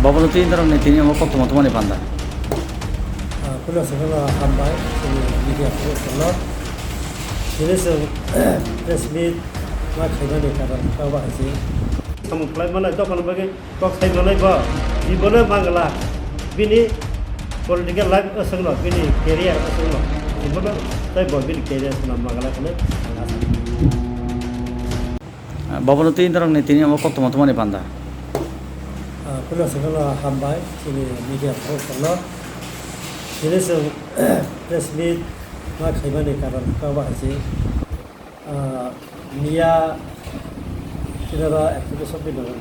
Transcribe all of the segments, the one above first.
Bapak itu intern ini mau kok teman-teman di Panda. Kalau sekolah hambai, media sekolah, jadi resmi macam mana cara kau bahasa. Kamu kelai mana itu kalau bagi kau saya mana itu, di mana mangala, bini political life asal bini career asal, di mana saya buat bini career asal mangala kene. Bapak itu intern ini mau kok teman-teman di Panda. Kalau sekolah hambai, media sekolah, jadi resmi macam mana cara kau bahasa. Mia kita aktif sampai dengan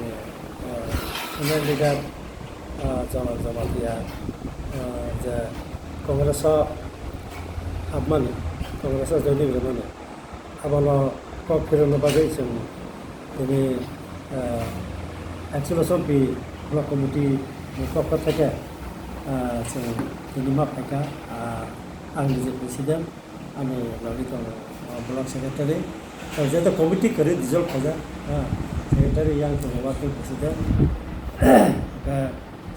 sebenarnya juga zaman dia kongres abman kongres jadi bagaimana abang kau kira nabagai semua ini aktif sampai blok komiti kau katakan ini map mereka Anggris presiden ane lalu itu blok sekretari kalau jadi komiti kerja dissolve saja, sekretari yang wakil presiden,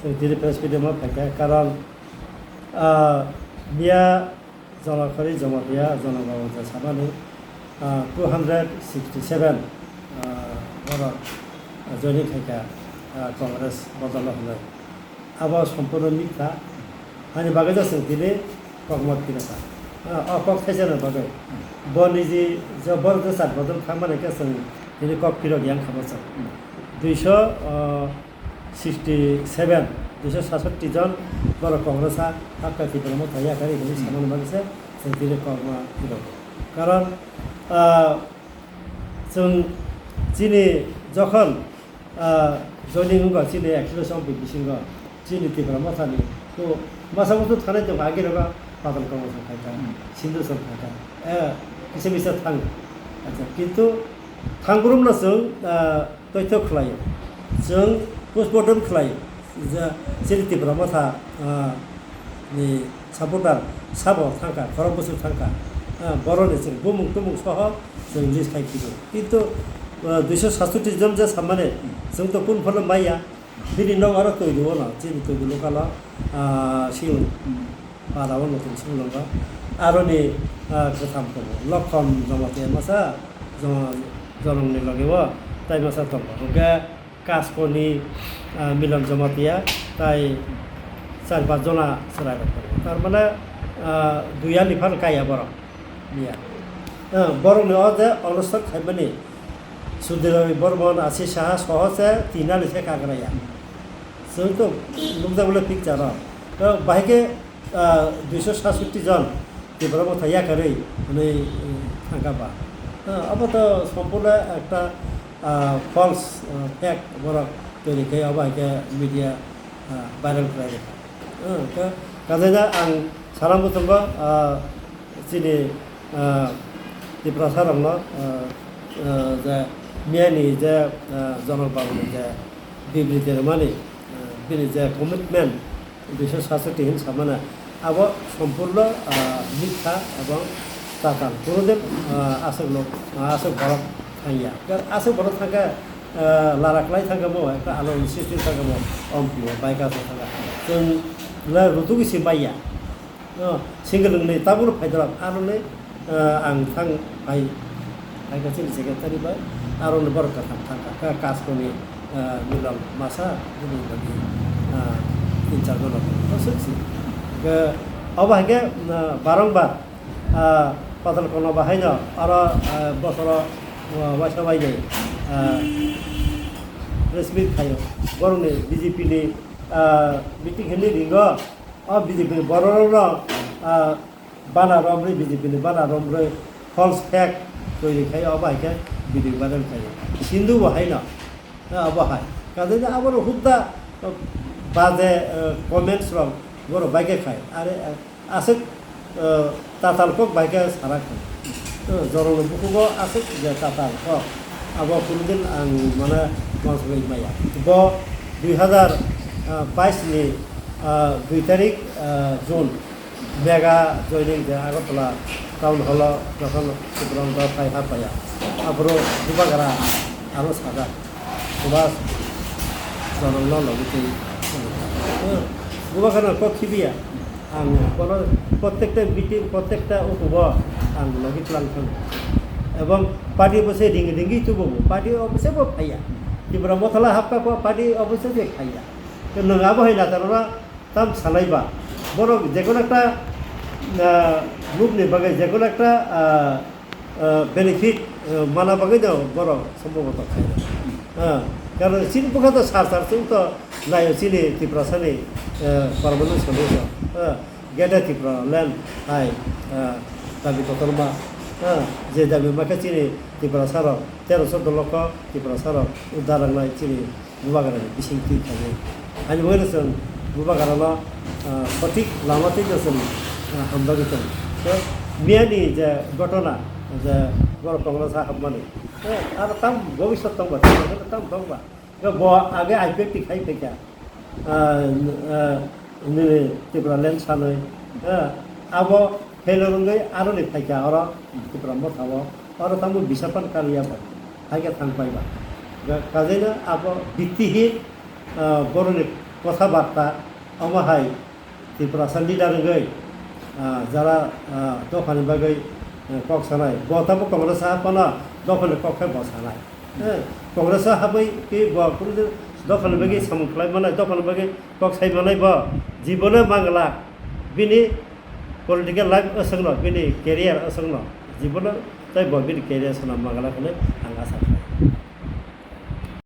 jadi presiden mau pakai karena dia jalan kari jama dia jalan bawa sama ni 267 orang joining pakai kongres badalah ni, awal sempurna nikah hanya bagaimana sendiri kongmat kita. Kok saja nak bagai, bonisi jabardast berdol kamar mereka seng, jadi kok kira yang kamar seng, 267 জন বড় কংগ্রেস হাক্কা তীব্র মত হইয়া করি যদি সামান্য বাগিছে সেদিকে কর্মা কীরকম কারণ जों চিনি যখন জয়নিং হওয়া চিনি একশো সম্পদ বিশিঙ্গ চিনি তীব্র মথানি তো মাসা মতো থানায় তো আগে রোগা পাতল কর্মসং থাকা সিন্ধু সং থাকা কিছু bisa থাং আচ্ছা কিন্তু থাংগ্রুমনা जों তথ্য খালাयो जों पोस्टमर्टम खालायो जेरै তীব্র মথা नि सापर्टार साबो थांखा खरम बोसोर थांखा बर'नि जों बुमुं तुमुं सह जों लिस्ट खायखिगौ किन्तु 267 জন যে সামনে जों তো কোন ফলে মাইয়া बिनि उनाव आरो तৈরিও ना जेरै तৈরি काला सिउन बाराव नतुन सिउलंगा आरो नि गोथाम दङ लक्षण जमाते मासा जनंनि लगेव ताइ मासा दङ ओके कास्क'नि मिलन जमातिया ताइ 4-5 जना सोलाय तारमाने दुइया निफाल गाया बर' निया बर'नि अजे अनुष्ठान खायमानि सुधीर बर्मन आसि साहा सहसे तीना लिसे काग्राया जोंथ' नुजाबले पिक्चार बाहायके 267 জন তীব্র মতো ইয়াকারে মানে থাকাবা अब तो सम्पूर्ण একটা फल्स फेक बरं तৈরি खाय अब के मिडिया भाइरल खालामो काजैना आं सारामबोथंबा दिनै प्रसारंनो जे मियानि जे जनबाबुनि जे बिबृति माने बिनि जे कमिटमेन्ट 267 हिन सामाना अब सम्पूर्ण मिथ्या एवं ताताल कोनोदिन आसक बरफ थांया आसक बरफ थांगा लाराक्लाय थांगा मो एक आलो सिस्टेम थांगा मो अम्पियो बाइका थांगा जों ला रुतुगिसि बाइया सिंगल नै ताबुर फायदरा आरोने आं थां बाइका सिन सेक्रेटारि बाय आरोने बरका थांगा कास्क'नि मिलन मासा दिनै बादि इनचार्ज दङ सोंसि अब हागे बारंबार पातल कोनो बाहायनो आरो बसर वाइसा बायदे रेसमी खायो बरंनि बीजेपी नि मिटिं हेनि रिंगो बीजेपी बर'नो बाना रमरे बीजेपी नि बाना रमरे फल्स फेक तৈরি खायो अब हागे बिदि बादल खायो सिन्धु बाहायनो अब हाय काजे आबर हुद्दा बाजे कमेन्ट्स रम बर' बाइके खाय आरो आसक तातालखौ बाइके साराखै जरंनो बुखुबो आसक जे तातालखौ अब कुनदिन आं माने मानसबै माया ब 2022 नि 2 तारिख जुन मेगा जयनिं जे आगरतला टाउन हल যখন সুব্রম ফাই হাপায়া আবরো দুবাগারা আরো সাদা সুবাস জনল লগতে Bukan kok kibia, kalau প্রত্যেকটা মিটিং প্রত্যেকটা উপব lagi pelan-pelan. Ebang padi bose dinggi tu bobo, padi obse bob kaya. Di berapa thala hapka ko padi obse je kaya. Ke nangabo hina tarona tam salaiba. Boro যেকোনো একটা move নে বাগে যেকোনো একটা benefit মানা বাগে দাও বড় সম্ভবত খায় হ্যাঁ কারণ চীন পোকা তো সার তো নাই চিনি ত্রিপুরাসানি পারমানেন্ট সদস্য হ্যাঁ গেটা ত্রিপুরা ল্যান্ড হাই দাবি কতলমা হ্যাঁ যে দাবি মাকে চিনি ত্রিপুরা সার 13-14 লক্ষ ত্রিপুরা সার উদ্ধার নাই চিনি বুবাগারে বিশিংটি থাকে আমি বলেছেন বুবাগারানো সঠিক লামাতে গেছেন আমরা গেছেন তো মিয়ানি যে ঘটনা যে বড় কংগ্রেস হাবমানি আর তাম ভবিষ্যৎ তামবা তাম তামবা আগে আইপে টিকাই পেকা ত্রিপুরা ল্যান্ড সানৈ আবো ফেলরঙ্গै আরো নে ফাইকা আর ত্রিপুরা মথাবো আর তামু বিশাপান কালিয়াবা ফাইকা থাংপাইবা কাজেনা আবো ভিত্তিহীন বড়নি কথাবার্তা আমাহাই ত্রিপুরা লিডারঙ্গै যারা দখানি বাগै কক সানাय গতাबो কংগ্রেস হাপানা দখানি ককখাই বসানাय কংগ্রেস হাबै কে বকুল দখানি বাগै সামুখলাই মানাय দখানি বাগै কক সাই মানাय ব জীবনে মাংলা বিনি পলিটিক্যাল লাইফ असंगन बिनि कैरियर असंगन जीवन तै बिनि कैरियर सना मांगला खने